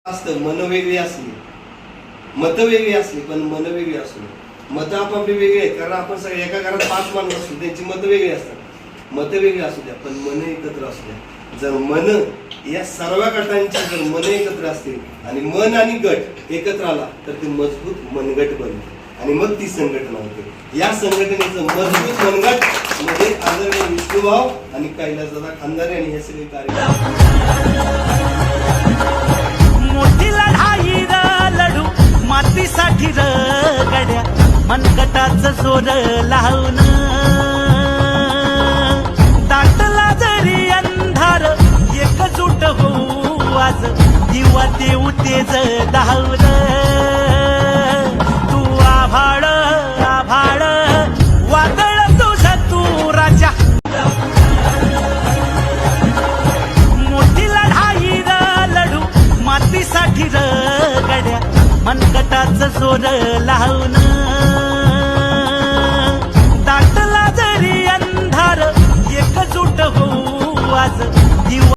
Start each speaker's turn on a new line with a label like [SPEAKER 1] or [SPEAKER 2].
[SPEAKER 1] असतं मन वेगळी असली, मत वेगळी असली, पण मन वेगळी असली. मत आपापली वेगळी आहेत, कारण आपण सगळे एका घरात 5 माणूस असतो, त्यांची मत वेगळी असतात. मत वेगळी असू द्या, पण मन एकत्र असू द्या. जर मन या सर्व गटांची जर मन एकत्र असतील आणि मन आणि गट एकत्र आला तर ते मजबूत मनगट बनते आणि मग ती संघटना होते. या संघटनेचं मजबूत मनगट म्हणजे आदरणीय विष्णुभाऊ आणि कैलासदादा खानदारे आणि हे सगळे
[SPEAKER 2] मोठी लढाई लढू मातीसाठी गड्या मनगटाचं जोर लावून दाटला जरी अंधार एकजूट होऊ आज दिवा देऊ तेज धावलं. तू आभाळ आभाळ वादळ तुझं तू राजा. मोठी लढाई लढू मातीसाठी गड्या मनगटाचं जोर लावून दाटला जरी अंधार एकजूट होऊ आज दिवा